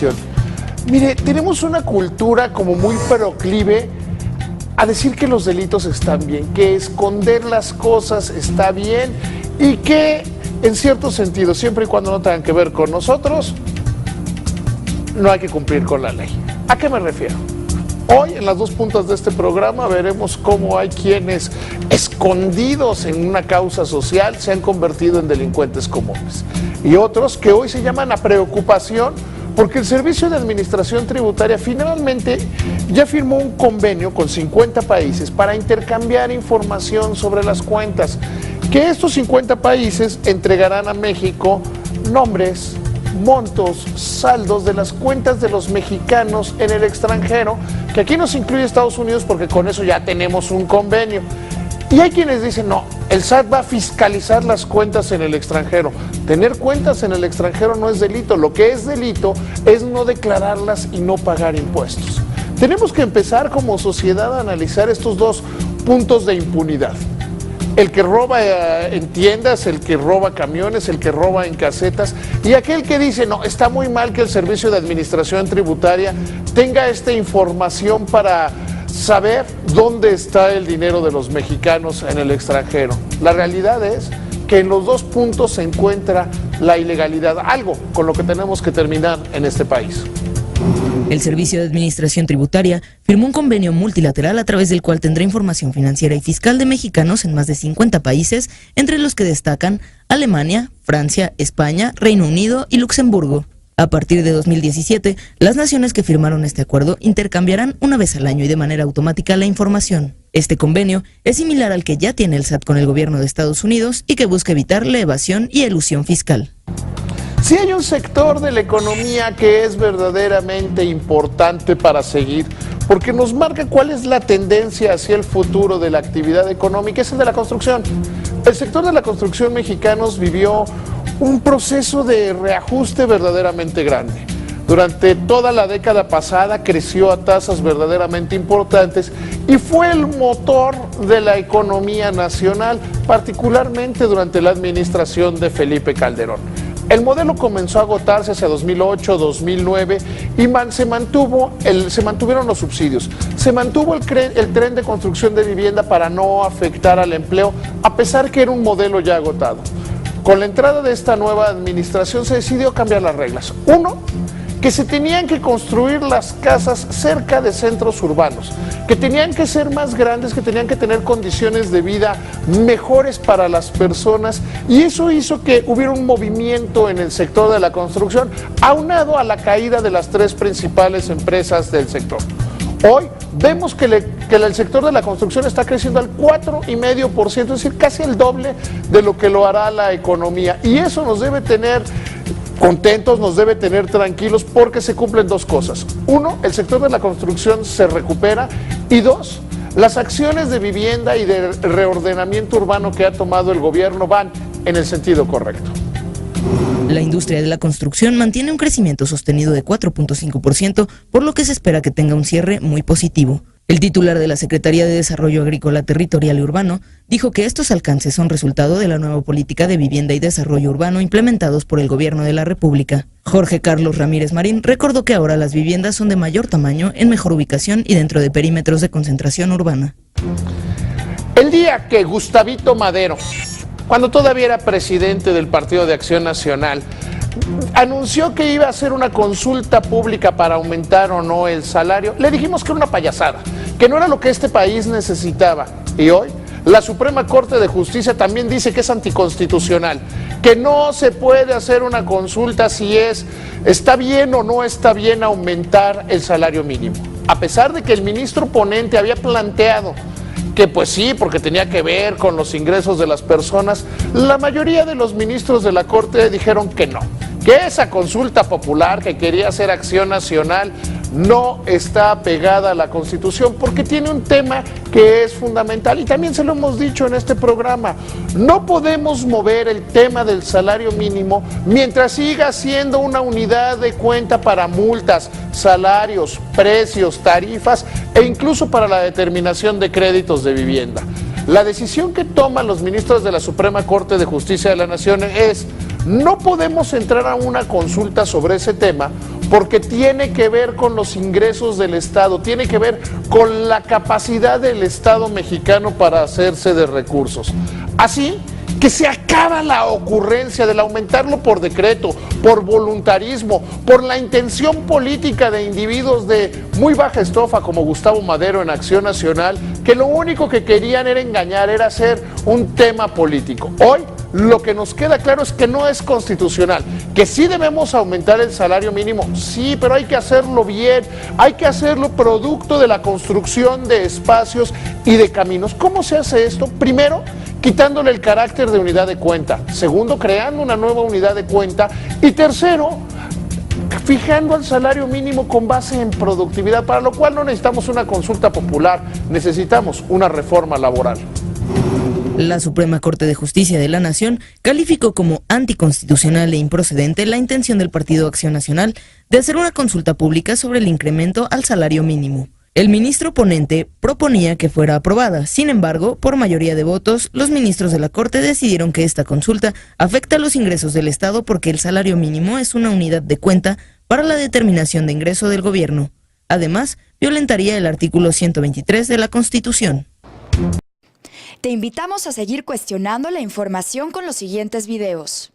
reflexión. Mire, tenemos una cultura como muy proclive a decir que los delitos están bien, que esconder las cosas está bien y que, en cierto sentido, siempre y cuando no tengan que ver con nosotros, no hay que cumplir con la ley. ¿A qué me refiero? Hoy, en las dos puntas de este programa, veremos cómo hay quienes, escondidos en una causa social, se han convertido en delincuentes comunes. Y otros que hoy se llaman a preocupación porque el Servicio de Administración Tributaria finalmente ya firmó un convenio con 50 países para intercambiar información sobre las cuentas, que estos 50 países entregarán a México nombres, montos, saldos de las cuentas de los mexicanos en el extranjero, que aquí nos incluye Estados Unidos porque con eso ya tenemos un convenio. Y hay quienes dicen, no, el SAT va a fiscalizar las cuentas en el extranjero. Tener cuentas en el extranjero no es delito, lo que es delito es no declararlas y no pagar impuestos. Tenemos que empezar como sociedad a analizar estos dos puntos de impunidad. El que roba en tiendas, el que roba camiones, el que roba en casetas, y aquel que dice, no, está muy mal que el Servicio de Administración Tributaria tenga esta información para saber dónde está el dinero de los mexicanos en el extranjero. La realidad es que en los dos puntos se encuentra la ilegalidad, algo con lo que tenemos que terminar en este país. El Servicio de Administración Tributaria firmó un convenio multilateral a través del cual tendrá información financiera y fiscal de mexicanos en más de 50 países, entre los que destacan Alemania, Francia, España, Reino Unido y Luxemburgo. A partir de 2017, las naciones que firmaron este acuerdo intercambiarán una vez al año y de manera automática la información. Este convenio es similar al que ya tiene el SAT con el gobierno de Estados Unidos y que busca evitar la evasión y elusión fiscal. Si hay un sector de la economía que es verdaderamente importante para seguir, porque nos marca cuál es la tendencia hacia el futuro de la actividad económica, es el de la construcción. El sector de la construcción mexicanos vivió un proceso de reajuste verdaderamente grande. Durante toda la década pasada creció a tasas verdaderamente importantes y fue el motor de la economía nacional, particularmente durante la administración de Felipe Calderón. El modelo comenzó a agotarse hacia 2008, 2009 y se mantuvieron los subsidios. Se mantuvo el tren de construcción de vivienda para no afectar al empleo, a pesar que era un modelo ya agotado. Con la entrada de esta nueva administración se decidió cambiar las reglas. Uno, que se tenían que construir las casas cerca de centros urbanos, que tenían que ser más grandes, que tenían que tener condiciones de vida mejores para las personas, y eso hizo que hubiera un movimiento en el sector de la construcción, aunado a la caída de las tres principales empresas del sector. Hoy vemos que el sector de la construcción está creciendo al 4,5%, es decir, casi el doble de lo que lo hará la economía, y eso nos debe tener contentos, nos debe tener tranquilos, porque se cumplen dos cosas. Uno, el sector de la construcción se recupera, y dos, las acciones de vivienda y de reordenamiento urbano que ha tomado el gobierno van en el sentido correcto. La industria de la construcción mantiene un crecimiento sostenido de 4,5%, por lo que se espera que tenga un cierre muy positivo. El titular de la Secretaría de Desarrollo Agrícola, Territorial y Urbano dijo que estos alcances son resultado de la nueva política de vivienda y desarrollo urbano implementados por el Gobierno de la República. Jorge Carlos Ramírez Marín recordó que ahora las viviendas son de mayor tamaño, en mejor ubicación y dentro de perímetros de concentración urbana. El día que Gustavito Madero, cuando todavía era presidente del Partido de Acción Nacional, anunció que iba a hacer una consulta pública para aumentar o no el salario, le dijimos que era una payasada, que no era lo que este país necesitaba. Y hoy la Suprema Corte de Justicia también dice que es anticonstitucional, que no se puede hacer una consulta si está bien o no está bien aumentar el salario mínimo, a pesar de que el ministro ponente había planteado que pues sí, porque tenía que ver con los ingresos de las personas. La mayoría de los ministros de la Corte dijeron que no, que esa consulta popular que quería hacer Acción Nacional no está pegada a la Constitución, porque tiene un tema que es fundamental, y también se lo hemos dicho en este programa: no podemos mover el tema del salario mínimo mientras siga siendo una unidad de cuenta para multas, salarios, precios, tarifas e incluso para la determinación de créditos de vivienda. La decisión que toman los ministros de la Suprema Corte de Justicia de la Nación es: no podemos entrar a una consulta sobre ese tema porque tiene que ver con los ingresos del Estado, tiene que ver con la capacidad del Estado mexicano para hacerse de recursos. Así que se acaba la ocurrencia del aumentarlo por decreto, por voluntarismo, por la intención política de individuos de muy baja estofa como Gustavo Madero en Acción Nacional, que lo único que querían era engañar, era hacer un tema político. Hoy lo que nos queda claro es que no es constitucional, que sí debemos aumentar el salario mínimo, sí, pero hay que hacerlo bien, hay que hacerlo producto de la construcción de espacios y de caminos. ¿Cómo se hace esto? Primero, quitándole el carácter de unidad de cuenta. Segundo, creando una nueva unidad de cuenta. Y tercero, fijando el salario mínimo con base en productividad, para lo cual no necesitamos una consulta popular, necesitamos una reforma laboral. La Suprema Corte de Justicia de la Nación calificó como anticonstitucional e improcedente la intención del Partido Acción Nacional de hacer una consulta pública sobre el incremento al salario mínimo. El ministro ponente proponía que fuera aprobada. Sin embargo, por mayoría de votos, los ministros de la Corte decidieron que esta consulta afecta a los ingresos del Estado porque el salario mínimo es una unidad de cuenta para la determinación de ingreso del gobierno. Además, violentaría el artículo 123 de la Constitución. Te invitamos a seguir cuestionando la información con los siguientes videos.